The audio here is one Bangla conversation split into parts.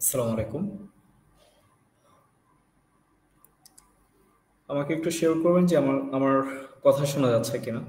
আসসালামু আলাইকুম। আমাকে একটু শেয়ার করবেন যে আমার কথা শোনা যাচ্ছে কিনা?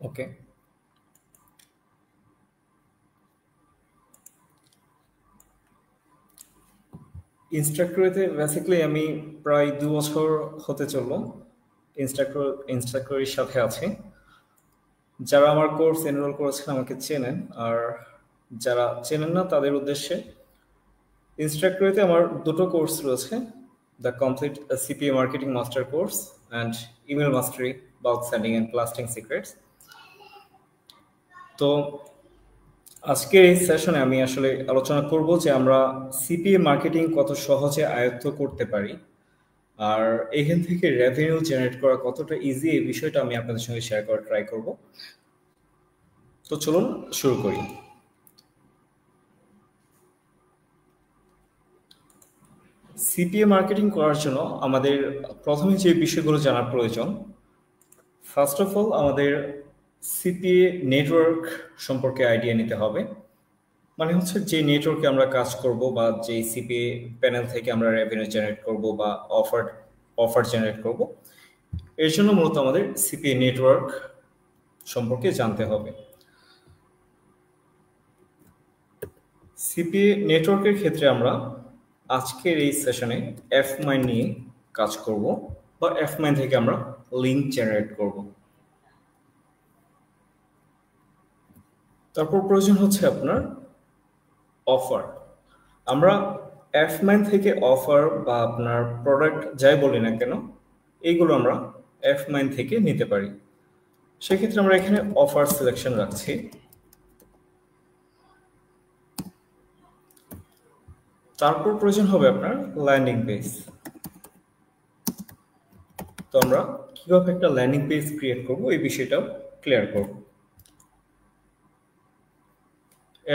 ওকে। ইনস্ট্রাক্টরিতে বেসিক্যালি আমি প্রায় ২ বছর হতে চললো ইনস্ট্রাক্টরের সাথে আছি। যারা আমার কোর্স এনরোল করেছেন আমাকে চেনেন, আর যারা চেনেন না তাদের উদ্দেশ্যে ইনস্ট্রাক্টরিতে আমার দুটো কোর্স রয়েছে: the complete CPA marketing master course and email mastery, bulk sending and blasting secrets. তো আজকের এই সেশনে আমি আসলে আলোচনা করব যে আমরা সিপিএ মার্কেটিং কত সহজে আয়ত্ত করতে পারি, আর এখান থেকে রেভিনিউ জেনারেট করা কতটা ইজি, এই বিষয়টা আমি আপনাদের সঙ্গে শেয়ার করার ট্রাই করব। তো চলুন শুরু করি। সিপিএ মার্কেটিং করার জন্য আমাদের প্রথমে যে বিষয়গুলো জানার প্রয়োজন, ফার্স্ট অফ অল আমাদের সিপিএ নেটওয়ার্ক সম্পর্কে আইডিয়া নিতে হবে। মানে হচ্ছে যে নেটওয়ার্কে আমরা কাজ করব বা যে সিপিএ প্যানেল থেকে আমরা রেভিনিউ জেনারেট করব বা অফার অফার জেনারেট করব, এর জন্য মূলত আমাদের সিপিএ নেটওয়ার্ক সম্পর্কে জানতে হবে। সিপিএ নেটওয়ার্কের ক্ষেত্রে আমরা আজকের এই সেশনে এফ মাইন নিয়ে কাজ করব, বা এফ মাইন থেকে আমরা লিঙ্ক জেনারেট করব। তারপর প্রয়োজন হচ্ছে আপনার অফার। আমরা এফ মাইন থেকে অফার বা আপনার প্রোডাক্ট যাই বলি না কেন, এইগুলো আমরা এফ মাইন থেকে নিতে পারি। সেক্ষেত্রে আমরা এখানে অফার সিলেকশন রাখছি। তারপর প্রয়োজন হবে আপনার ল্যান্ডিং পেজ। তো আমরা কিভাবে একটা ল্যান্ডিং পেজ ক্রিয়েট করব এই বিষয়টাও ক্লিয়ার করব।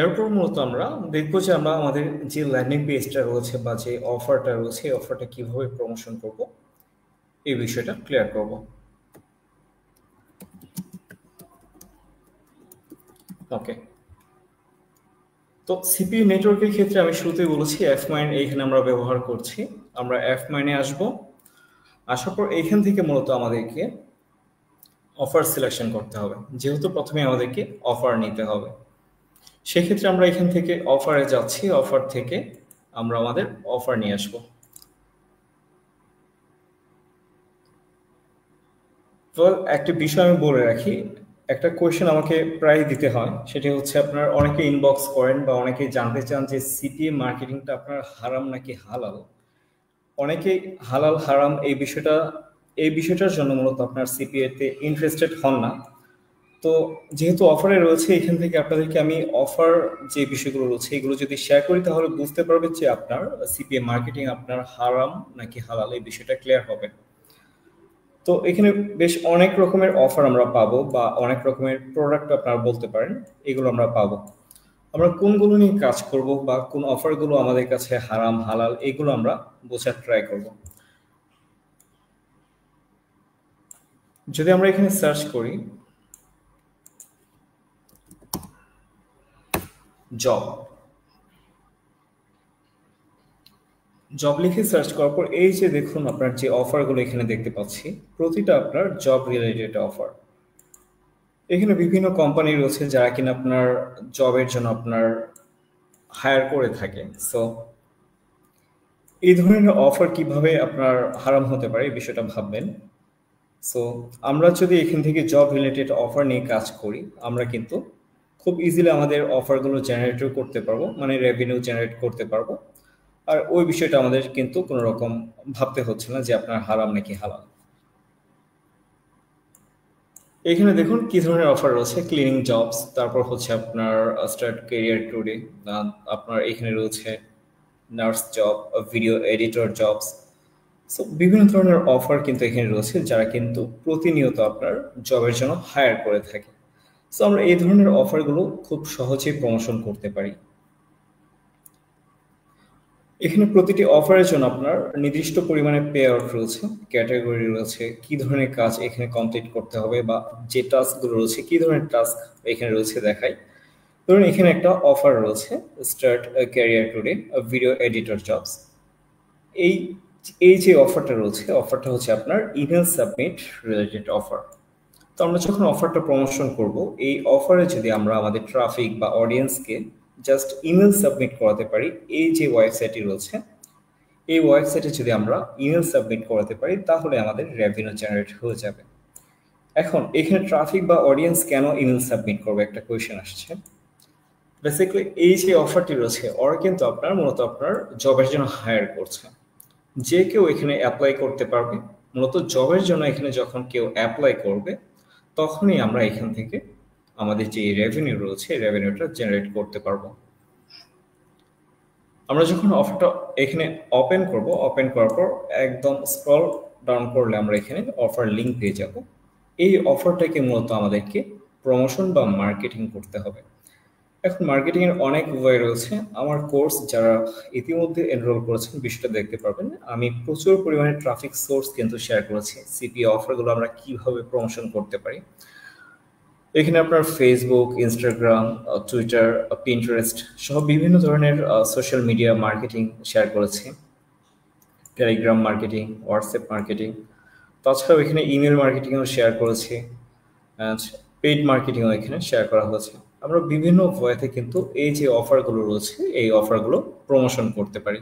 এরপর মূলত আমরা দেখবো যে আমরা আমাদের যে ল্যান্ডিং পেজটা রয়েছে বা যে অফারটা রয়েছে, এই অফারটা কিভাবে প্রমোশন করব এই বিষয়টা ক্লিয়ার করব। ওকে। তো সিপিইউ নেটওয়ার্কের ক্ষেত্রে আমি শুরুতেই বলেছি এফ মাইন এইখানে আমরা ব্যবহার করছি। আমরা এফ মাইনে আসবো, আসার পর এইখান থেকে মূলত আমাদেরকে অফার সিলেকশন করতে হবে, যেহেতু প্রথমে আমাদেরকে অফার নিতে হবে। সেক্ষেত্রে আমরা এখান থেকে অফারে যাচ্ছি, অফার থেকে আমরা আমাদের অফার নিয়ে আসবো। তো একটা বিষয় আমি বলে রাখি, একটা কোয়েশ্চেন আমাকে প্রায় দিতে হয়, সেটা হচ্ছে আপনার অনেকে ইনবক্স করেন বা অনেকে জানতে চান যে সিপিএ মার্কেটিংটা আপনার হারাম নাকি হালাল। অনেকেই হালাল হারাম এই বিষয়টার জন্য মূলত আপনার সিপিএ তে ইন্টারেস্টেড হন না। তো যেহেতু অফারে রয়েছে, এখান থেকে আপনাদেরকে আমি অফার যে বিষয়গুলো রয়েছে এগুলো যদি শেয়ার করি তাহলে বুঝতে পারবেন যে আপনার সিপিএ মার্কেটিং আপনার হারাম নাকি হালাল, এই বিষয়টা ক্লিয়ার হবে। তো এখানে বেশ অনেক রকমের অফার আমরা পাবো বা অনেক রকমের প্রোডাক্ট আপনারা বলতে পারেন, এগুলো আমরা পাবো। আমরা কোনগুলো নিয়ে কাজ করব বা কোন অফারগুলো আমাদের কাছে হারাম হালাল, এগুলো আমরা বোঝার ট্রাই করব। যদি আমরা এখানে সার্চ করি জব, জব লিখে সার্চ করার পর এই যে দেখুন আপনার যে অফারগুলো এখানে দেখতে পাচ্ছি, প্রতিটা আপনার জব রিলেটেড অফার। এখানে বিভিন্ন কোম্পানি রয়েছে যারা কিনা আপনার জবের জন্য আপনার হায়ার করে থাকে। সো এই ধরনের অফার কিভাবে আপনার হারাম হতে পারে এই বিষয়টা ভাববেন। সো আমরা যদি এখান থেকে জব রিলেটেড অফার নিয়ে কাজ করি, আমরা কিন্তু খুব ইজিলি আমাদের অফারগুলো জেনারেটও করতে পারবো, মানে রেভিনিউ জেনারেট করতে পারবো। আর ওই বিষয়টা আমাদের কিন্তু কোনো রকম ভাবতে হচ্ছে না যে আপনার হারাম নাকি হালাল। এখানে দেখুন কি ধরনের অফার রয়েছে: ক্লিনিং জবস, তারপর হচ্ছে আপনার স্টার্ট ক্যারিয়ার টুডে, আপনার এখানে রয়েছে nurse job, video editor jobs. So বিভিন্ন ধরনের অফার কিন্তু এখানে রয়েছে যারা কিন্তু প্রতিনিয়ত আপনার জবের জন্য হায়ার করে থাকে। সো আমরা এই ধরনের অফারগুলো খুব সহজেই প্রমোশন করতে পারি। এখানে প্রতিটি অফারের জন্য আপনার নির্দিষ্ট পরিমাণে পে আউট রয়েছে, ক্যাটাগরি রয়েছে, কি ধরনের কাজ এখানে কমপ্লিট করতে হবে বা যে টাস্কগুলো রয়েছে কি ধরনের টাস্ক এখানে রয়েছে দেখাই। ধরুন এখানে একটা অফার রয়েছে, start career today video editor jobs. এই এই যে অফারটা রয়েছে, অফারটা হচ্ছে আপনার ইমেল সাবমিট রিলেটেড অফার। তো আমরা যখন অফারটা প্রমোশন করব, এই অফারে যদি আমরা আমাদের ট্রাফিক বা অডিয়েন্সকে জাস্ট ইমেল সাবমিট করাতে পারি, এই যে ওয়েবসাইটটি রয়েছে এই ওয়েবসাইটে যদি আমরা ইমেল সাবমিট করাতে পারি তাহলে আমাদের রেভিনিউ জেনারেট হয়ে যাবে। এখন এখানে ট্রাফিক বা অডিয়েন্স কেন ইমেল সাবমিট করবে একটা কোয়েশ্চেন আসছে। বেসিক্যালি এই যে অফারটি রয়েছে ওরা কিন্তু আপনার মূলত আপনার জবের জন্য হায়ার করছে, যে কেউ এখানে অ্যাপ্লাই করতে পারবে। মূলত জবের জন্য এখানে যখন কেউ অ্যাপ্লাই করবে তখনই আমরা এখান থেকে আমাদের যে রেভিনিউ রয়েছে রেভিনিউটা জেনারেট করতে পারবো। আমরা যখন অফারটা এখানে ওপেন করব, ওপেন করার পর একদম স্ক্রল ডাউন করলে আমরা এখানে অফার লিঙ্ক পেয়ে যাব। এই অফারটাকে মূলত আমাদেরকে প্রমোশন বা মার্কেটিং করতে হবে। এখন মার্কেটিং এর অনেক ওয়ে রয়েছে। আমার কোর্স যারা ইতিমধ্যে এনরোল করেছেন বিষয়টা দেখতে পারবেন, আমি প্রচুর পরিমাণে ট্রাফিক সোর্স কিন্তু শেয়ার করেছি। সিপি অফারগুলো আমরা কিভাবে প্রমোশন করতে পারি। এখানে আপনার ফেসবুক, ইনস্টাগ্রাম, টুইটার, পিন্টারেস্ট সহ বিভিন্ন ধরনের সোশ্যাল মিডিয়া মার্কেটিং শেয়ার করেছি। টেলিগ্রাম মার্কেটিং, হোয়াটসঅ্যাপ মার্কেটিং, তাছাড়াও এখানে ইমেল মার্কেটিংও শেয়ার করেছি, অ্যান্ড পেইড মার্কেটিংও এখানে শেয়ার করা হয়েছে। আমরা বিভিন্ন ওয়েতে কিন্তু এই যে অফারগুলো রয়েছে এই অফারগুলো প্রমোশন করতে পারি।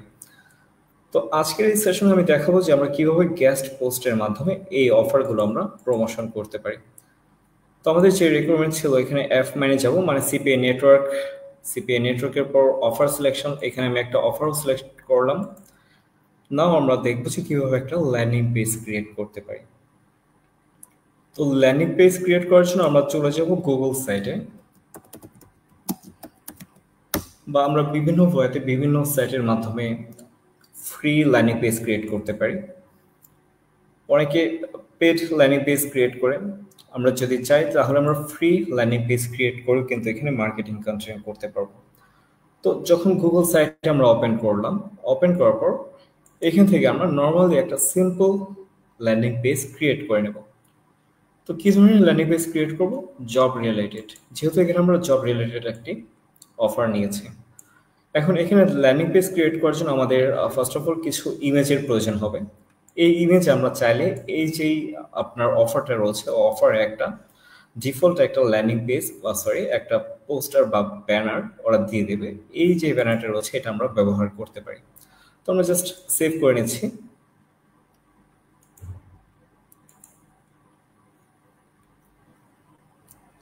তো আজকের এই সেশনে আমি দেখাবো যে আমরা কিভাবে গেস্ট পোস্টের মাধ্যমে এই অফারগুলো আমরা প্রমোশন করতে পারি। তো আমাদের যে রিকোয়ারমেন্ট ছিল এখানে এফ মানে যাব, মানে সিপিএ নেটওয়ার্ক। সিপিএ নেটওয়ার্কের পর অফার সিলেকশন, এখানে আমি একটা অফারও সিলেক্ট করলাম। নাও আমরা দেখবো যে কিভাবে একটা ল্যান্ডিং পেজ ক্রিয়েট করতে পারি। তো ল্যান্ডিং পেজ ক্রিয়েট করার জন্য আমরা চলে যাব গুগল সাইটে, বা আমরা বিভিন্ন ওয়েতে বিভিন্ন সাইটের মাধ্যমে ফ্রি ল্যান্ডিং পেজ ক্রিয়েট করতে পারি। অনেকে পেড ল্যান্ডিং পেজ ক্রিয়েট করে, আমরা যদি চাই তাহলে আমরা ফ্রি ল্যান্ডিং পেজ ক্রিয়েট করে কিন্তু এখানে মার্কেটিং কন্টিনিউ করতে পারবো। তো যখন গুগল সাইটে আমরা ওপেন করলাম, ওপেন করার পর এখান থেকে আমরা নর্মালি একটা সিম্পল ল্যান্ডিং পেজ ক্রিয়েট করে নেব। তো কি ধরনের ল্যান্ডিং পেজ ক্রিয়েট করব? জব রিলেটেড, যেহেতু এখানে আমরা জব রিলেটেড একটি অফার নিয়েছি। এখন এখানে ল্যান্ডিং পেজ ক্রিয়েট করার জন্য আমাদের ফার্স্ট অফ অল কিছু ইমেজের প্রয়োজন হবে। এই ইমেজ আমরা চাইলে এই যেই আপনার অফারটা রয়েছে অফারে একটা ডিফল্ট একটা ল্যান্ডিং পেজ বা সরি একটা পোস্টার বা ব্যানার ওরা দিয়ে দেবে। এই যে ব্যানারটা রয়েছে এটা আমরা ব্যবহার করতে পারি। তো আমরা জাস্ট সেভ করে নিচ্ছি।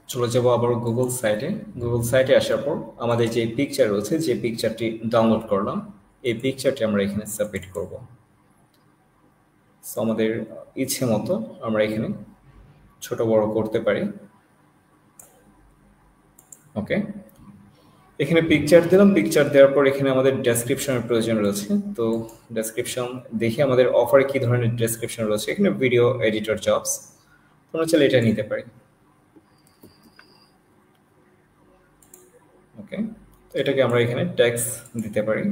চলে যাবো আবার গুগল সাইটে। গুগল সাইটে আসার পর আমাদের যে পিকচার রয়েছে, যে পিকচারটি ডাউনলোড করলাম, এই পিকচারটি আমরা এখানে সাবমিট করব। সো আমাদের ইচ্ছে মতো আমরা এখানে ছোট বড় করতে পারি। ওকে, এখানে পিকচার দিলাম। পিকচার দেওয়ার পর এখানে আমাদের ডেসক্রিপশনের প্রয়োজন রয়েছে। তো ডেসক্রিপশন দেখি আমাদের অফারে কি ধরনের ডেসক্রিপশন রয়েছে। এখানে ভিডিও এডিটর জবস, তোমরা চাইলে এটা নিতে পারি। ওকে, তো এটাকে আমরা এখানে ট্যাক্স দিতে পারি।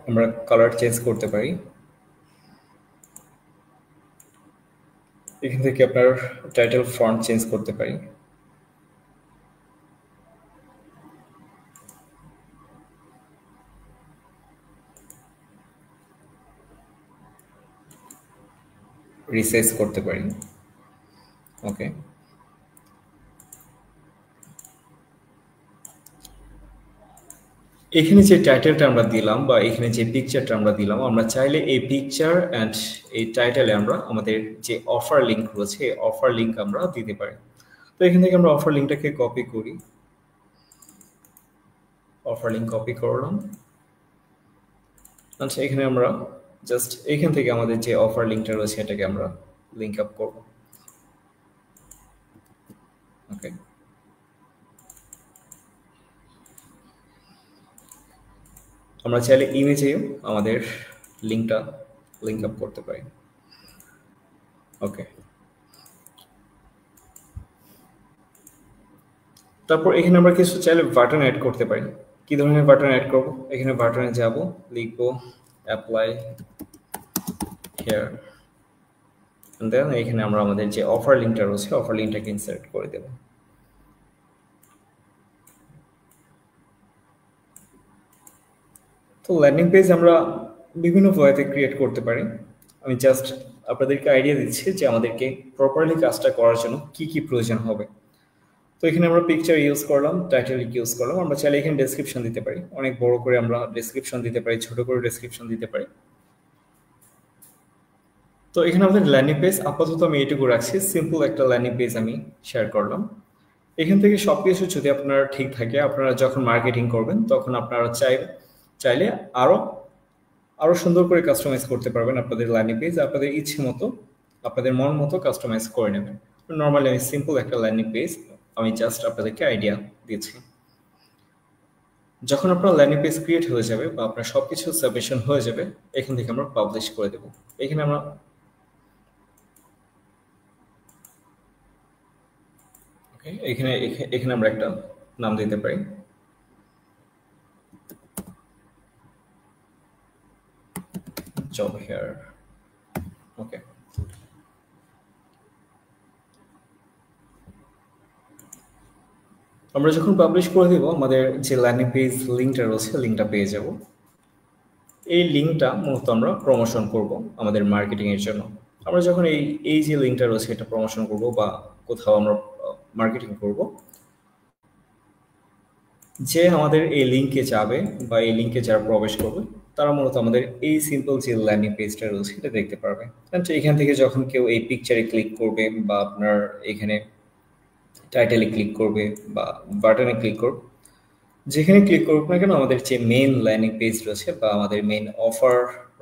আমরা কালার চেঞ্জ করতে পারি। এখান থেকে আপনার টাইটেল ফন্ট চেঞ্জ করতে পারি। রিসাইজ করতে পারি। ওকে, এখানে যে টাইটেলটা আমরা দিলাম বা এখানে যে পিকচারটা আমরা দিলাম, আমরা চাইলে এই পিকচার অ্যান্ড এই টাইটেলে আমরা আমাদের যে অফার লিঙ্ক রয়েছে এই অফার লিঙ্ক আমরা দিতে পারি। তো এখান থেকে আমরা অফার লিঙ্কটাকে কপি করি। অফার লিঙ্ক কপি করলাম। আচ্ছা, এখানে আমরা জাস্ট এখান থেকে আমাদের যে অফার লিঙ্কটা রয়েছে এটাকে আমরা লিঙ্ক আপ করব। ওকে, আমরা চাইলে ইমেজেও আমাদের লিঙ্কটা লিঙ্ক আপ করতে পারি। ওকে, তারপর এখানে আমরা কিছু চাইলে বাটন অ্যাড করতে পারি। কি ধরনের বাটন অ্যাড করব? এখানে বাটনে যাব, লিখব অ্যাপ্লাই হিয়ার, দেন এখানে আমরা আমাদের যে অফার লিঙ্কটা রয়েছে অফার লিঙ্কটাকে ইনসার্ট করে দেব। তো ল্যান্ডিং পেজ আমরা বিভিন্ন ওয়েতে ক্রিয়েট করতে পারি। আমি জাস্ট আপনাদেরকে আইডিয়া দিচ্ছি যে আমাদেরকে প্রপারলি কাজটা করার জন্য কি কি প্রয়োজন হবে। তো এখানে আমরা পিকচার ইউজ করলাম, টাইটেল ইউজ করলাম। আমরা চাইলে এখানে ডেসক্রিপশন দিতে পারি, অনেক বড় করে আমরা ডেসক্রিপশন দিতে পারি, ছোট করে ডেসক্রিপশন দিতে পারি। তো এখানে আমাদের ল্যান্ডিং পেজ আপাতত আমি এইটুকু রাখছি, সিম্পল একটা ল্যান্ডিং পেজ আমি শেয়ার করলাম। এখান থেকে সবকিছু যদি আপনার ঠিক থাকে, আপনারা যখন মার্কেটিং করবেন তখন আপনারা চাইলে আরো সুন্দর করে কাস্টমাইজ করতে পারবেন আপনাদের ল্যান্ডিং পেজ, আপনাদের ইচ্ছে মতো, আপনাদের মন মতো কাস্টমাইজ করে নেবেন। নর্মালি আমি সিম্পল একটা ল্যান্ডিং পেজ আমি জাস্ট আপনাদেরকে আইডিয়া দিচ্ছি। যখন আপনার ল্যান্ডিং পেজ ক্রিয়েট হয়ে যাবে বা আপনার সবকিছু সাবমিশন হয়ে যাবে, এখান থেকে আমরা পাবলিশ করে দেব। এখানে আমরা এখানে আমরা একটা নাম দিতে পারি, জব হিয়ার। ওকে, আমরা যখন পাবলিশ করে দিব আমাদের যে ল্যান্ডিং পেজ লিঙ্কটা রয়েছে লিঙ্কটা পেয়ে যাব। এই লিঙ্কটা মূলত আমরা প্রমোশন করব আমাদের মার্কেটিং এর জন্য। আমরা যখন এই যে লিঙ্কটা রয়েছে এটা প্রমোশন করব বা কোথাও আমরা মার্কেটিং করব, যে আমাদের এই লিঙ্কে যাবে বা এই লিঙ্কে যারা প্রবেশ করবে তারা মূলত আমাদের এই সিম্পল যে ল্যান্ডিং পেজটা রয়েছে এটা দেখতে পারবে। এখান থেকে যখন কেউ এই পিকচারে ক্লিক করবে বা আপনার এখানে টাইটেলে ক্লিক করবে বা বাটনে ক্লিক করবে, যেখানে ক্লিক করুক না কেন আমাদের যে মেইন ল্যান্ডিং পেজ রয়েছে বা আমাদের মেইন অফার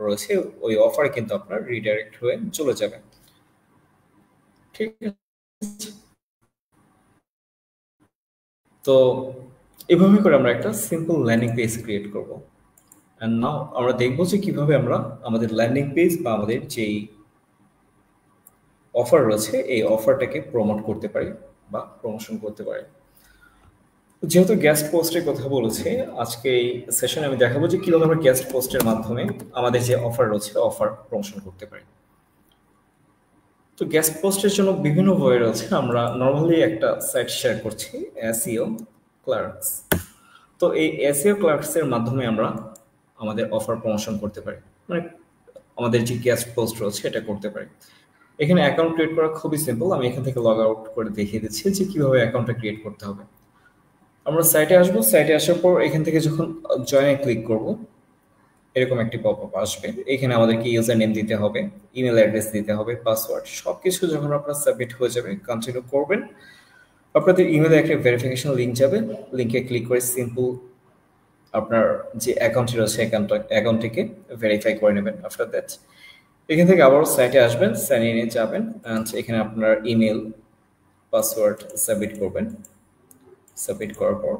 রয়েছে ওই অফারে কিন্তু আপনার রিডাইরেক্ট হয়ে চলে যাবে। ঠিক আছে, তো এভাবে করে আমরা একটা সিম্পল ল্যান্ডিং পেজ ক্রিয়েট করব। এন্ড নাও আমরা দেখব যে কিভাবে আমরা আমাদের ল্যান্ডিং পেজ বা আমাদের যেই অফার রয়েছে এই অফারটাকে প্রমোট করতে পারি বা প্রমোশন করতে পারি। যেহেতু গেস্ট পোস্টের কথা বলেছে, আজকে এই সেশনে আমি দেখাবো যে কিভাবে আমরা গেস্ট পোস্টের মাধ্যমে আমাদের যে অফার রয়েছে অফার প্রমোশন করতে পারি। তো গেস্ট পোস্টের জন্য বিভিন্ন ওয়ে রয়েছে। আমরা নর্মালি একটা সাইট শেয়ার করছি, এসইও ক্লার্কস। তো এই এসইও ক্লার্কস এর মাধ্যমে আমরা আমাদের অফার প্রমোশন করতে পারি, মানে আমাদের যে গেস্ট পোস্ট রয়েছে এটা করতে পারি। এখানে অ্যাকাউন্ট ক্রিয়েট করা খুবই সিম্পল। আমি এখান থেকে লগ আউট করে দেখিয়ে দিচ্ছি যে কিভাবে অ্যাকাউন্টটা ক্রিয়েট করতে হবে। আমরা সাইটে আসবো, সাইটে আসার পর এখান থেকে যখন জয়েনে ক্লিক করব এরকম একটি পপআপ আসবে। এখানে আমাদেরকে ইউজার নেম দিতে হবে, ইমেল অ্যাড্রেস দিতে হবে, পাসওয়ার্ড, সবকিছু যখন আপনার সাবমিট হয়ে যাবে কন্টিনিউ করবেন। আপনাদের ইমেলে একটা ভেরিফিকেশন লিঙ্ক যাবে, লিঙ্কে ক্লিক করে সিম্পল আপনার যে অ্যাকাউন্টটি রয়েছে অ্যাকাউন্টটিকে ভেরিফাই করে নেবেন। আফটার দ্যাট এখান থেকে আবার সাইটে আসবেন, সাইন ইনে যাবেন, এখানে আপনার ইমেল পাসওয়ার্ড সাবমিট করবেন। সাবমিট করার পর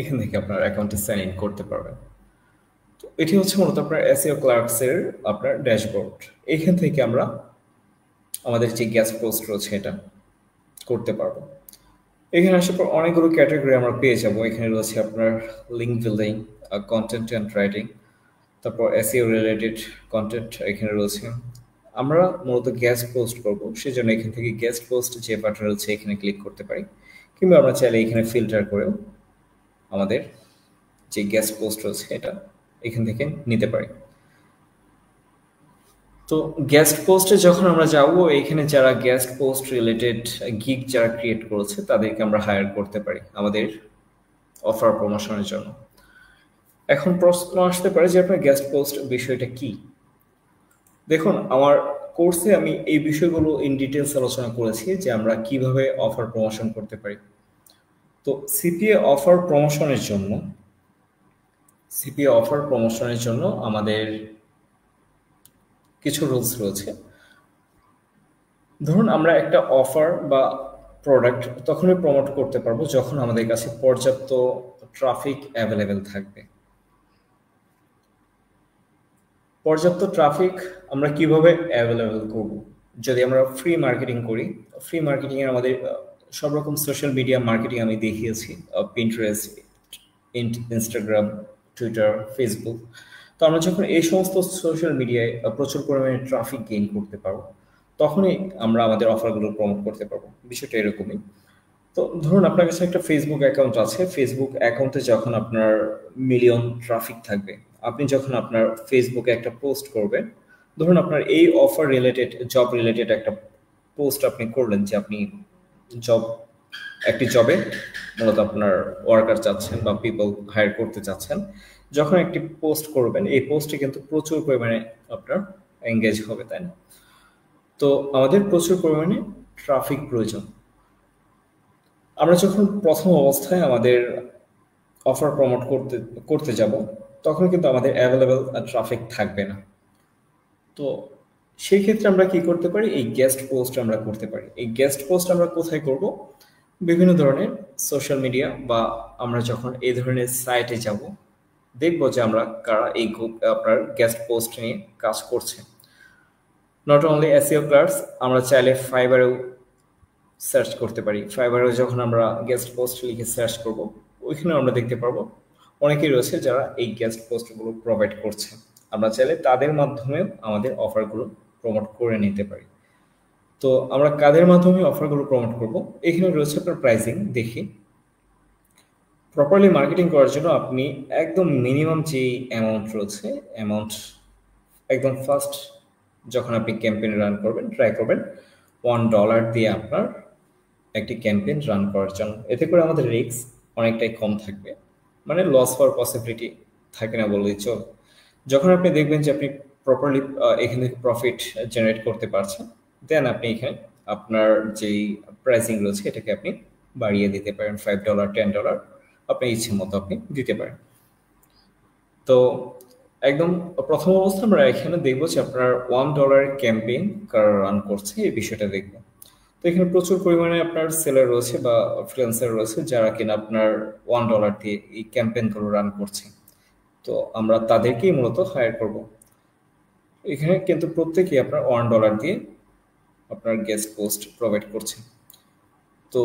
এখান থেকে আপনার অ্যাকাউন্টে সাইন ইন করতে পারবেন। তো এটি হচ্ছে মূলত আপনার এসইও ক্লার্কস এর আপনার ড্যাশবোর্ড। এখান থেকে আমরা আমাদের যে গেস্ট পোস্ট রয়েছে এটা করতে পারবো। এখানে আসার পর অনেকগুলো ক্যাটাগরি আমরা পেয়ে যাব। এখানে রয়েছে আপনার link building, content and writing, তারপর এসইও রিলেটেড কন্টেন্ট এখানে রয়েছে। আমরা মূলত গেস্ট পোস্ট করব, সেজন্য এখান থেকে গেস্ট পোস্ট যে বাটন রয়েছে এখানে ক্লিক করতে পারি, কিংবা আমরা চাইলে এখানে ফিল্টার করেও আমাদের যে গেস্ট পোস্ট রয়েছে এটা এখান থেকে নিতে পারি। তো গেস্ট পোস্টে যখন আমরা যাব, এখানে যারা গেস্ট পোস্ট রিলেটেড গিগ যারা ক্রিয়েট করেছে তাদেরকে আমরা হায়ার করতে পারি আমাদের অফার প্রমোশনের জন্য। এখন প্রশ্ন আসতে পারে যে আপনার গেস্ট পোস্ট বিষয়টা কি। দেখুন, আমার কোর্সে আমি এই বিষয়গুলো ইন ডিটেলস আলোচনা করেছি যে আমরা কিভাবে অফার প্রমোশন করতে পারি। তো সিপিএ অফার প্রমোশনের জন্য আমাদের কিছু রুলস রয়েছে। ধরুন আমরা একটা অফার বা প্রোডাক্ট তখনই প্রমোট করতে পারবো যখন আমাদের কাছে পর্যাপ্ত ট্রাফিক অ্যাভেলেবেল থাকবে। পর্যাপ্ত ট্রাফিক আমরা কিভাবে অ্যাভেলেবেল করব? যদি আমরা ফ্রি মার্কেটিং করি, ফ্রি মার্কেটিং এর আমাদের সব রকম সোশ্যাল মিডিয়া মার্কেটিং আমি দেখিয়েছি, পিন্টারেস্ট, ইনস্টাগ্রাম, টুইটার, ফেসবুক। তো আমরা যখন এই সমস্ত সোশ্যাল মিডিয়ায় প্রচুর পরিমাণে ট্রাফিক গেইন করতে পারবো, তখনই আমরা আমাদের অফারগুলো প্রমোট করতে পারবো। বিষয়টা এরকমই। তো ধরুন আপনার কাছে একটা ফেসবুক অ্যাকাউন্ট আছে, ফেসবুক অ্যাকাউন্টে যখন আপনার মিলিয়ন ট্রাফিক থাকবে, আপনি যখন আপনার ফেসবুকে একটা পোস্ট করবেন, ধরুন আপনার এই অফার রিলেটেড, জব রিলেটেড একটা পোস্ট আপনি করলেন যে আপনি জব, একটি জবে মূলত আপনার ওয়ার্কার চাচ্ছেন বা পিপল হায়ার করতে চাচ্ছেন। যখন একটি পোস্ট করবেন, এই পোস্টে কিন্তু প্রচুর পরিমাণে আপনার এঙ্গেজ হবে, তাই না? তো আমাদের প্রচুর পরিমাণে ট্রাফিক প্রয়োজন। আমরা যখন প্রথম অবস্থায় আমাদের অফার প্রমোট করতে করতে যাব, তখন কিন্তু আমাদের অ্যাভেলেবেল ট্রাফিক থাকবে না। তো সেই ক্ষেত্রে আমরা কি করতে পারি? এই গেস্ট পোস্ট আমরা করতে পারি। এই গেস্ট পোস্ট আমরা কোথায় করব? বিভিন্ন ধরনের সোশ্যাল মিডিয়া, বা আমরা যখন এই ধরনের সাইটে যাব, দেখবো যে আমরা কারা এই আপনার গেস্ট পোস্ট নিয়ে কাজ করছে। নট অনলি এসইও ক্লার্কস, আমরা চাইলে ফাইবারেও সার্চ করতে পারি। ফাইবারেও যখন আমরা গেস্ট পোস্ট লিখে সার্চ করব, ওইখানে আমরা দেখতে পারবো অনেকেই রয়েছে যারা এই গেস্ট পোস্টগুলো প্রোভাইড করছে। আমরা চাইলে তাদের মাধ্যমেও আমাদের অফারগুলো প্রমোট করে নিতে পারি। তো আমরা কাদের মাধ্যমে অফারগুলো প্রমোট করব? এখানে রয়েছে আপনার প্রাইসিং। দেখি, প্রপারলি মার্কেটিং করার জন্য আপনি একদম মিনিমাম যে অ্যামাউন্ট রয়েছে, অ্যামাউন্ট একদম ফার্স্ট যখন আপনি ক্যাম্পেইন রান করবেন, ট্রাই করবেন $1 দিয়ে আপনার একটি ক্যাম্পেইন রান করার জন্য। এতে করে আমাদের রিস্ক অনেকটাই কম থাকবে, মানে লস হওয়ার পসিবিলিটি থাকে না বললেই চল। যখন আপনি দেখবেন যে আপনি প্রপারলি এখান থেকে প্রফিট জেনারেট করতে পারছেন, দেন আপনি এখানে আপনার যেই প্রাইসিং রয়েছে এটাকে আপনি বাড়িয়ে দিতে পারেন। $5, $10 আপনার ইচ্ছে মতো আপনি দিতে পারেন। তো একদম প্রথম অবস্থা আমরা এখানে দেখবো যে আপনার $1 ক্যাম্পেইন কারা রান করছে, এই বিষয়টা দেখবো। তো এখানে প্রচুর পরিমাণে আপনার সেলার রয়েছে বা ফ্রিল্যান্সার রয়েছে যারা কিনা আপনার $1 দিয়ে এই ক্যাম্পেইনগুলো রান করছে। তো আমরা তাদেরকেই মূলত হায়ার করব। এখানে কিন্তু প্রত্যেকেই আপনার $1 দিয়ে আপনার গেস্ট পোস্ট প্রোভাইড করছে। তো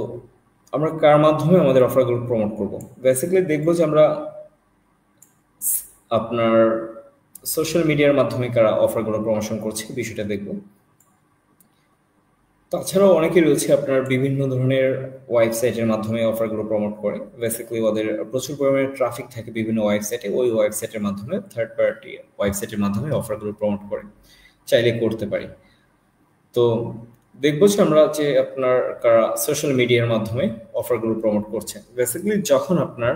আমরা কার মাধ্যমে আমাদের অফারগুলো প্রমোট করব? বেসিক্যালি দেখবো যে আমরা আপনার সোশ্যাল মিডিয়ার মাধ্যমে কারা অফারগুলো প্রমোশন করছে, বিষয়টা দেখব। তাছাড়াও অনেকেই রয়েছে আপনার বিভিন্ন ধরনের ওয়েবসাইটের মাধ্যমে অফারগুলো প্রমোট করে। বেসিক্যালি ওদের প্রচুর পরিমাণে ট্রাফিক থাকে বিভিন্ন ওয়েবসাইটে, ওই ওয়েবসাইটের মাধ্যমে, থার্ড পার্টি ওয়েবসাইটের মাধ্যমে অফারগুলো প্রমোট করে, চাইলে করতে পারি। তো দেখবো যে আমরা যে আপনার কারা সোশ্যাল মিডিয়ার মাধ্যমে অফারগুলো প্রমোট করছে। বেসিক্যালি যখন আপনার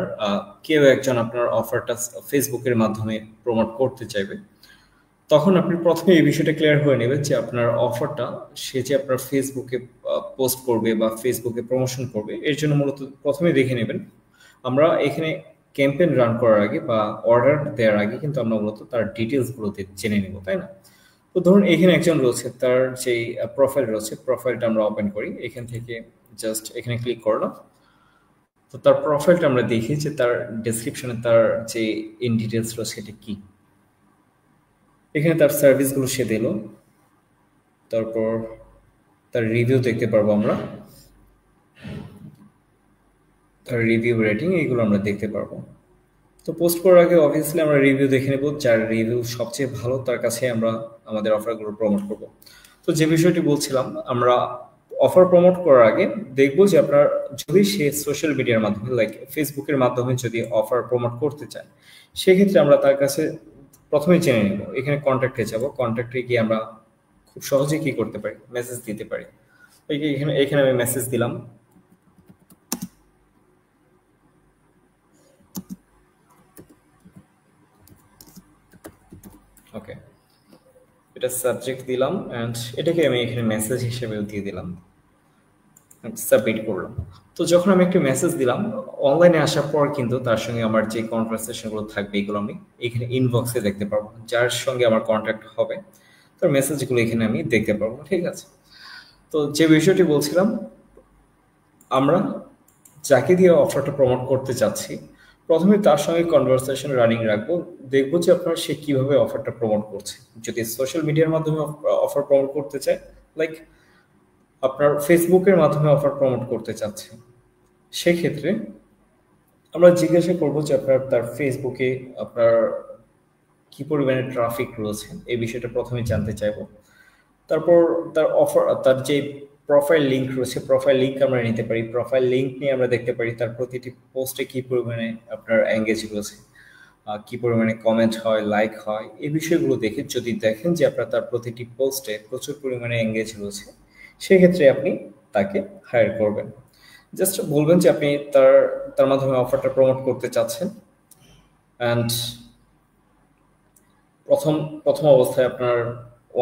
কেউ একজন আপনার অফারটা ফেসবুকের মাধ্যমে প্রমোট করতে চাইবে, তখন আপনি প্রথমে এই বিষয়টা ক্লিয়ার হয়ে নেবেন যে আপনার অফারটা সে যে আপনার ফেসবুকে পোস্ট করবে বা ফেসবুকে প্রমোশন করবে, এর জন্য মূলত প্রথমে দেখে নেবেন। আমরা এখানে ক্যাম্পেইন রান করার আগে বা অর্ডার দেওয়ার আগে কিন্তু আমরা মূলত তার ডিটেলসগুলো জেনে নেব, তাই না? তো ধরুন এখানে একজন রয়েছে, তার যে প্রোফাইল রয়েছে, প্রোফাইলটা আমরা ওপেন করি। এখান থেকে জাস্ট এখানে ক্লিক করলাম। তো তার প্রোফাইলটা আমরা দেখি যে তার ডেসক্রিপশনে তার যে ইন ডিটেলস রয়েছে সেটা কি। এখানে তার সার্ভিসগুলো সে দিল, তারপর তার রিভিউ দেখতে পারবো আমরা, তার রিভিউ রেটিং এইগুলো আমরা দেখতে পারবো। তো পোস্ট করার আগে অবভিয়াসলি আমরা রিভিউ দেখে নেব, যার রিভিউ সবচেয়ে ভালো তার কাছে আমরা আমাদের অফারগুলো প্রমোট করব। তো যে বিষয়টি বলছিলাম, আমরা অফার প্রমোট করার আগে দেখবো যে আপনার যদি সে সোশ্যাল মিডিয়ার মাধ্যমে লাইক ফেসবুকের মাধ্যমে যদি অফার প্রমোট করতে চায়, সেক্ষেত্রে আমরা তার কাছে প্রথমে জেনে নেব। এখানে কন্ট্যাক্টে যাব, কন্ট্যাক্টে গিয়ে আমরা খুব সহজে কি করতে পারি? মেসেজ দিতে পারি। এখানে এখানে আমি মেসেজ দিলাম। ওকে, এটা সাবজেক্ট দিলাম অ্যান্ড এটাকে আমি এখানে মেসেজ হিসেবেও দিয়ে দিলাম, সাবমিট করলাম। তো যখন আমি একটা মেসেজ দিলাম, অনলাইনে আসার পর কিন্তু তার সঙ্গে আমার যে কনভারসেশনগুলো থাকবে এগুলো আমি এখানে ইনবক্সে দেখতে পারবো। যার সঙ্গে আমার কন্ট্যাক্ট হবে তার মেসেজগুলো এখানে আমি দেখতে পারবো, ঠিক আছে? তো যে বিষয়টি বলছিলাম, আমরা যাকে দিয়ে অফারটা প্রমোট করতে চাচ্ছি, প্রথমে তার সঙ্গে কনভারসেশন রানিং রাখবো, দেখবো যে আপনার সে কিভাবে অফারটা প্রমোট করছে। যদি সোশ্যাল মিডিয়ার মাধ্যমে অফার প্রমোট করতে চায়, লাইক আপনার ফেসবুকের মাধ্যমে অফার প্রমোট করতে চাচ্ছে, সেক্ষেত্রে আমরা জিজ্ঞাসা করবো যে আপনার তার ফেসবুকে আপনার কি পরিমাণে ট্রাফিক রয়েছে, এই বিষয়টা প্রথমে জানতে চাইবো। তারপর তার অফার, তার যে প্রোফাইল লিঙ্ক রয়েছে, প্রোফাইল লিঙ্ক আমরা নিতে পারি। প্রোফাইল লিঙ্ক নিয়ে আমরা দেখতে পারি তার প্রতিটি পোস্টে কি পরিমাণে আপনার এঙ্গেজ রয়েছে, কি পরিমাণে কমেন্ট হয়, লাইক হয়, এই বিষয়গুলো দেখে যদি দেখেন যে আপনার তার প্রতিটি পোস্টে প্রচুর পরিমাণে এঙ্গেজ রয়েছে, সেক্ষেত্রে আপনি তাকে হায়ার করবেন। জাস্ট বলবেন যে আপনি তার তার মাধ্যমে অফারটা প্রমোট করতে চাচ্ছেন, অ্যান্ড প্রথম প্রথম অবস্থায় আপনার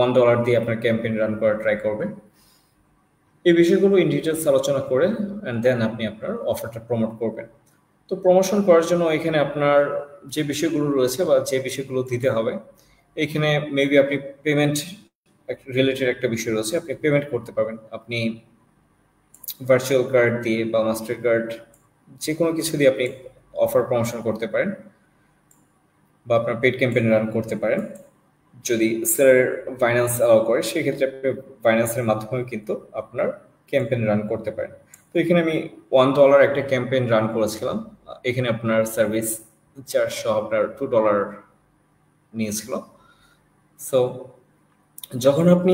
$1 দিয়ে আপনার ক্যাম্পেইন রান করা ট্রাই করবেন। এই বিষয়গুলো ইন ডিটেলস আলোচনা করে অ্যান্ড দেন আপনি আপনার অফারটা প্রমোট করবেন। তো প্রমোশন করার জন্য এখানে আপনার যে বিষয়গুলো রয়েছে বা যে বিষয়গুলো দিতে হবে, এখানে মেবি আপনি পেমেন্ট রিলেটেড একটা বিষয় রয়েছে, আপনি পেমেন্ট করতে পারবেন। আপনি ভার্চুয়াল কার্ড দিয়ে বা মাস্টার কার্ড, যে কোনো কিছু দিয়ে আপনি অফার প্রমোশন করতে পারেন বা আপনার পেড ক্যাম্পেইন রান করতে পারেন। যদি সেলার ফাইন্যান্স অ্যালাউ করে, সেক্ষেত্রে আপনি ফাইন্যান্সের মাধ্যমেও কিন্তু আপনার ক্যাম্পেইন রান করতে পারেন। তো এখানে আমি $1 একটা ক্যাম্পেইন রান করেছিলাম, এখানে আপনার সার্ভিস চার্জ সহ আপনার $2 নিয়েছিল। সো যখন আপনি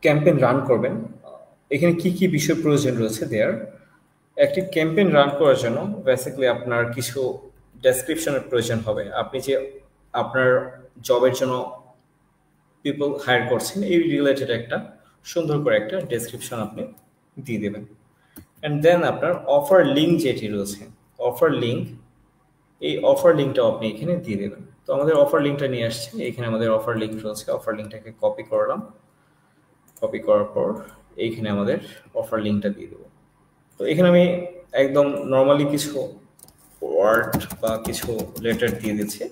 ক্যাম্পেইন রান করবেন, এখানে কি কি বিষয় প্রয়োজন রয়েছে দেয়ার। একটি ক্যাম্পেইন রান করার জন্য বেসিক্যালি আপনার কিছু ডেসক্রিপশনের প্রয়োজন হবে। আপনি যে আপনার জবের জন্য পিপল হায়ার করছেন, এই রিলেটেড একটা সুন্দর করে একটা ডেসক্রিপশন আপনি দিয়ে দেবেন। অ্যান্ড দেন আপনার অফার লিঙ্ক যেটি রয়েছে, অফার লিঙ্ক, এই অফার লিঙ্কটাও আপনি এখানে দিয়ে দেবেন। তো আমাদের অফার লিঙ্কটা নিয়ে আসছে, এখানে আমাদের অফার লিঙ্ক রয়েছে। অফার লিঙ্কটাকে কপি করলাম, কপি করার পর এইখানে আমাদের অফার লিঙ্কটা দিয়ে দেবো। তো এখানে আমি একদম নর্মালি কিছু ওয়ার্ড বা কিছু লেটার দিয়ে দিচ্ছি।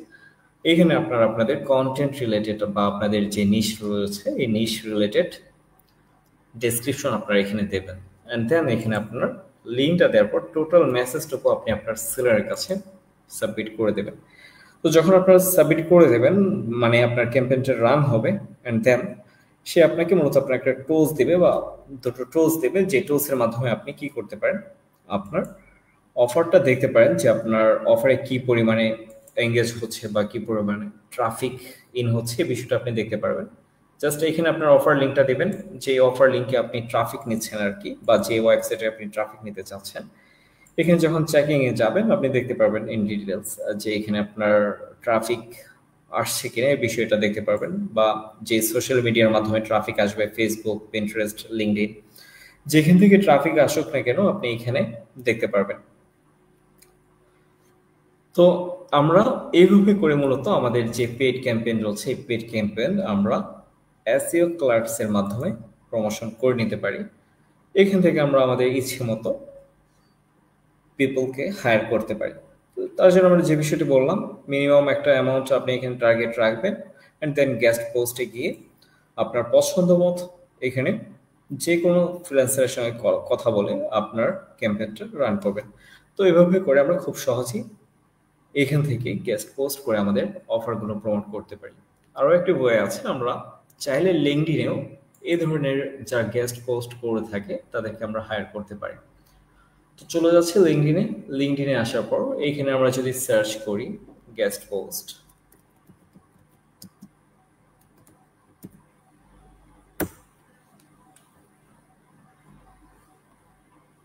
এইখানে আপনারা আপনাদের কন্টেন্ট রিলেটেড বা আপনাদের যে নিশ রয়েছে, এই নিশ রিলেটেড ডেসক্রিপশন আপনারা এখানে দেবেন। অ্যান্ড দেন এখানে আপনার লিঙ্কটা দেওয়ার পর টোটাল মেসেজটুকু আপনি আপনার সেলারের কাছে সাবমিট করে দেবেন। তো যখন আপনারা সাবমিট করে দেবেন, মানে আপনার ক্যাম্পেইনটা রান হবে, অ্যান্ড দেন সে আপনাকে মূলত আপনার একটা টোলস দেবে বা দুটো টোলস দেবে, যে টোলসের মাধ্যমে আপনি কি করতে পারেন, আপনার অফারটা দেখতে পারেন যে আপনার অফারে কি পরিমাণে এঙ্গেজ হচ্ছে বা কি পরিমাণে ট্রাফিক ইন হচ্ছে, এই বিষয়টা আপনি দেখতে পারবেন। জাস্ট এখানে আপনার অফার লিঙ্কটা দেবেন, যে অফার লিঙ্কে আপনি ট্রাফিক নিচ্ছেন আর কি, বা যে ওয়েবসাইটে আপনি ট্রাফিক নিতে চাচ্ছেন। এখানে যখন চেকিং এ যাবেন, আপনি দেখতে পারবেন ইন ডিটেলস যে এখানে আপনার ট্রাফিক আসছে কিনা, এই বিষয়টা দেখতে পারবেন। বা যে সোশ্যাল মিডিয়ার মাধ্যমে ট্রাফিক আসবে, ফেসবুক, পিন্টারেস্ট, লিঙ্কডইন, যেখান থেকে ট্রাফিক আসুক না কেন আপনি এখানে দেখতে পারবেন। তো আমরা এইভাবে করে মূলত আমাদের যে পেড ক্যাম্পেইন রয়েছে, এই পেড ক্যাম্পেইন আমরা এসইও ক্লার্কস এর মাধ্যমে প্রমোশন করে নিতে পারি। এখান থেকে আমরা আমাদের ইচ্ছে মতো পিপলকে হায়ার করতে পারি। তার জন্য আমরা যে বিষয়টি বললাম, মিনিমাম একটা অ্যামাউন্ট আপনি এখানে টার্গেট রাখবেন, অ্যান্ড দেন গেস্ট পোস্টে গিয়ে আপনার পছন্দ মতো এখানে যে কোনো ফ্রিল্যান্সারের সঙ্গে কথা বলে আপনার ক্যাম্পেইনটা রান করবেন। তো এভাবে করে আমরা খুব সহজেই এখান থেকে গেস্ট পোস্ট করে আমাদের অফারগুলো প্রমোট করতে পারি। আরও একটি ওয়ে আছে, আমরা চাইলে লিঙ্কডইনেও এই ধরনের যারা গেস্ট পোস্ট করে থাকে তাদেরকে আমরা হায়ার করতে পারি। তো চলে যাচ্ছে লিঙ্কডইনে। লিঙ্কডইনে আসার পর এইখানে আমরা যদি সার্চ করি গেস্ট পোস্ট,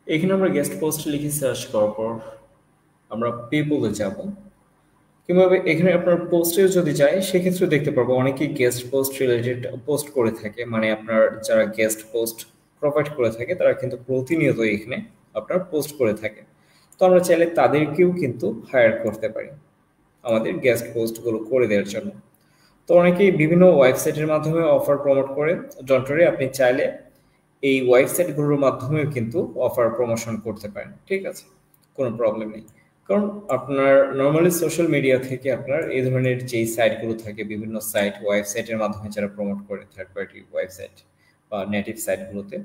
এখানে আমরা গেস্ট পোস্ট লিখে সার্চ করার পর আমরা পিপলে যাব, কিংবা এখানে আপনার পোস্টে যদি যায় সেক্ষেত্রে দেখতে পারবো অনেকেই গেস্ট পোস্ট রিলেটেড পোস্ট করে থাকে। মানে আপনার যারা গেস্ট পোস্ট প্রোভাইড করে থাকে তারা কিন্তু প্রতিনিয়ত এখানে আপনার পোস্ট করে থাকে। তো আমরা চাইলে তাদেরকেও কিন্তু হায়ার করতে পারি আমাদের গেস্ট পোস্টগুলো করে দেওয়ার জন্য। তো অনেকেই বিভিন্ন ওয়েবসাইটের মাধ্যমে অফার প্রমোট করে। ডন্ট ওয়ারি, আপনি চাইলে এই ওয়েবসাইটগুলোর মাধ্যমেও কিন্তু অফার প্রমোশন করতে পারেন, ঠিক আছে, কোনো প্রবলেম নেই। কারণ আপনার নর্মালি সোশ্যাল মিডিয়া থেকে আপনার এই ধরনের যেই সাইটগুলো থাকে, বিভিন্ন সাইট ওয়েবসাইটের মাধ্যমে যারা প্রমোট করে, থার্ড পার্টি ওয়েবসাইট বা নেটিভ সাইটগুলোতে,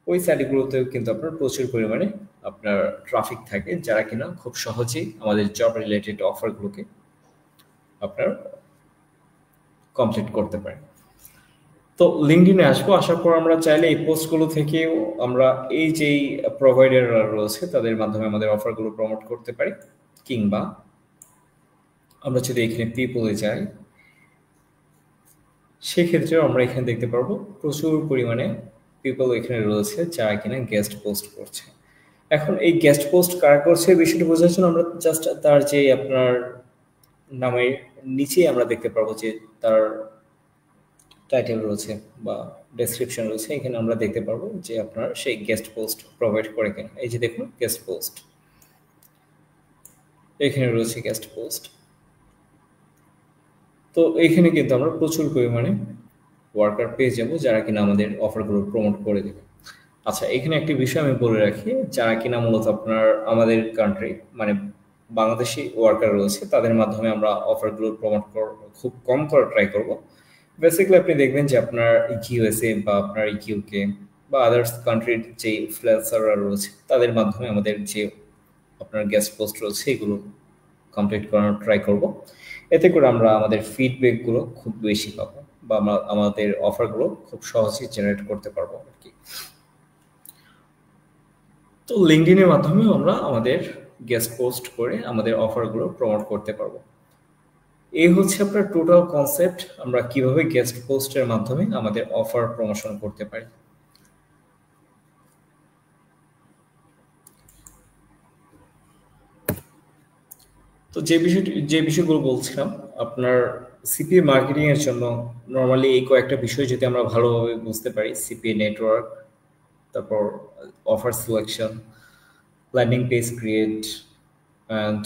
ওই সাইটগুলোতেও কিন্তু আপনার প্রচুর পরিমাণে আপনার ট্রাফিক থাকে, যারা কিনা খুব সহজেই আমাদের জব রিলেটেড অফারগুলোকে আপনার কমপ্লিট করতে পারে। তো লিঙ্কডইনে আসবো, আসার পর আমরা চাইলে এই পোস্টগুলো থেকেও আমরা এই যেই প্রোভাইডাররা রয়েছে তাদের মাধ্যমে আমাদের অফারগুলো প্রমোট করতে পারি, কিংবা আমরা যদি এখানে পিপলে যাই সেক্ষেত্রেও আমরা এখানে দেখতে পারবো প্রচুর পরিমাণে পিপল এখানে রয়েছে যারা কিনা গেস্ট পোস্ট করছে। এখন এই গেস্ট পোস্ট কারা করছে বিষয়টি বোঝার জন্য আমরা জাস্ট তার যে আপনার নামের নিচে আমরা দেখতে পারবো যে তার টাইটেল রয়েছে বা ডেসক্রিপশন রয়েছে, এখানে আমরা দেখতে পারবো যে আপনার সেই গেস্ট পোস্ট প্রোভাইড করে কিনা। এই যে দেখুন গেস্ট পোস্ট, এখানে রয়েছে গেস্ট পোস্ট। তো এখানে কিন্তু আমরা প্রচুর পরিমাণে ওয়ার্কার পেয়ে যাবো যারা কিনা আমাদের অফারগুলো প্রমোট করে দেবে। আচ্ছা, এখানে একটি বিষয় আমি বলে রাখি, যারা কিনা মূলত আপনার আমাদের কান্ট্রি মানে বাংলাদেশি ওয়ার্কার রয়েছে তাদের মাধ্যমে আমরা অফারগুলো প্রমোট খুব কম করার ট্রাই করব। বেসিক্যালি আপনি দেখবেন যে আপনার ইউএসএ বা আপনার ইউকে বা আদার্স কান্ট্রির যে ফ্রিল্যান্সাররা রয়েছে তাদের মাধ্যমে আমাদের যে আপনার গেস্ট পোস্ট রয়েছে এগুলো কমপ্লিট করানোর ট্রাই করব। এতে করে আমরা আমাদের ফিডব্যাকগুলো খুব বেশি পাবো বা আমরা আমাদের অফারগুলো খুব সহজেই জেনারেট করতে পারবো আর কি। তো লিঙ্কডইনের মাধ্যমে আমরা আমাদের গেস্ট পোস্ট করে আমাদের অফারগুলো প্রমোট করতে পারবো। এই হচ্ছে আপনার টোটাল কনসেপ্ট, আমরা কিভাবে গেস্ট পোস্টের মাধ্যমে আমাদের অফার প্রমোশন করতে পারি। তো যে বিষয়গুলো বলছিলাম, আপনার সিপিএ মার্কেটিং এর জন্য নর্মালি এই কয়েকটা বিষয় যদি আমরা ভালোভাবে বুঝতে পারি, সিপিএ নেটওয়ার্ক, তারপর offer selection, landing page create and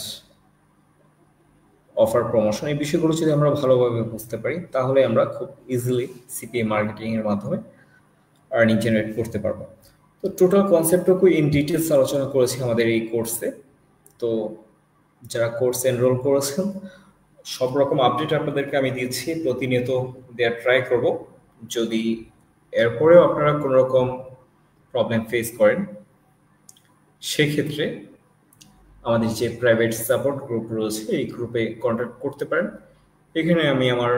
offer promotion, এই বিষয়গুলো যদি আমরা ভালোভাবে বুঝতে পারি তাহলে আমরা খুব ইজিলি সিপিএ মার্কেটিং এর মাধ্যমে আর্নিং জেনারেট করতে পারবো। তো টোটাল কনসেপ্টটুকু ইন ডিটেলস আলোচনা করেছি আমাদের এই কোর্সে। তো যারা কোর্সে এনরোল করেছেন সব রকম আপডেট আপনাদেরকে আমি দিচ্ছি, প্রতিনিয়ত দেওয়ার ট্রাই করব। যদি এরপরেও আপনারা কোনো রকম প্রবলেম ফেস করেন সেক্ষেত্রে আমাদের যে প্রাইভেট সাপোর্ট গ্রুপ রয়েছে এই গ্রুপে কন্ট্যাক্ট করতে পারেন। এখানে আমি আমার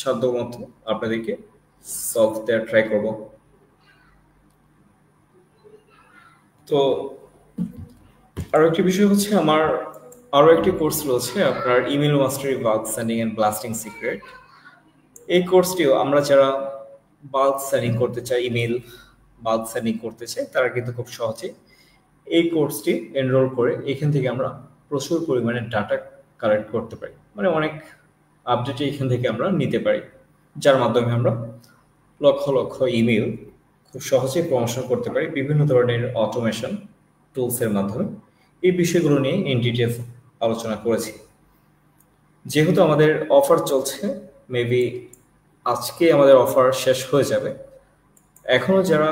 সাধ্যমতো আপনাদেরকে সলভ দেওয়ার ট্রাই করব। তো আরও একটি বিষয় হচ্ছে আমার আরও একটি কোর্স রয়েছে আপনার email mastery, bulk sending and blasting secret. এই কোর্সটিও আমরা যারা বাল্ক সেন্ডিং করতে চাই, ইমেল বাল্ক সেন্ডিং করতে চাই, তারা কিন্তু খুব সহজে এই কোর্সটি এনরোল করে এখান থেকে আমরা প্রচুর পরিমাণে ডাটা কালেক্ট করতে পারি, মানে অনেক আপডেট এখান থেকে আমরা নিতে পারি, যার মাধ্যমে আমরা লক্ষ লক্ষ ইমেল খুব সহজেই প্রমোশন করতে পারি বিভিন্ন ধরনের অটোমেশন টুলসের মাধ্যমে। এই বিষয়গুলো নিয়ে ইন ডিটেলস আলোচনা করেছি। যেহেতু আমাদের অফার চলছে, মেবি আজকে আমাদের অফার শেষ হয়ে যাবে। এখনো যারা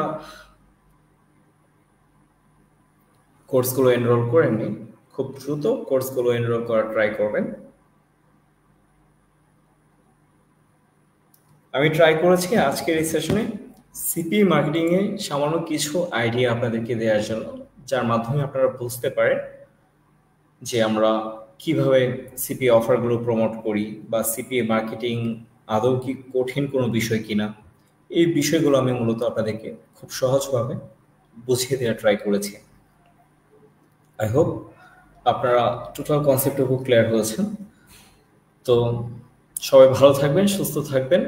কোর্সগুলো এনরোল করেননি খুব দ্রুত কোর্সগুলো এনরোল করার ট্রাই করবেন। আমি ট্রাই করেছি আজকের এই সেশনে সিপি মার্কেটিংয়ে সামান্য কিছু আইডিয়া আপনাদেরকে দেওয়ার জন্য, যার মাধ্যমে আপনারা বুঝতে পারেন যে আমরা কিভাবে সিপি অফারগুলো প্রমোট করি বা সিপিএ মার্কেটিং আদৌ কি কঠিন কোনো বিষয় কিনা। এই বিষয়গুলো আমি মূলত আপনাদেরকে খুব সহজভাবে বুঝিয়ে দেওয়ার ট্রাই করেছি। আই হোপ আপনারা টোটাল কনসেপ্টটুকু ক্লিয়ার হয়েছেন। তো সবাই ভালো থাকবেন, সুস্থ থাকবেন।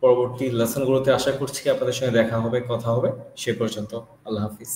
পরবর্তী লেসনগুলোতে আশা করছি আপনাদের সঙ্গে দেখা হবে, কথা হবে। সে পর্যন্ত আল্লাহ হাফিজ।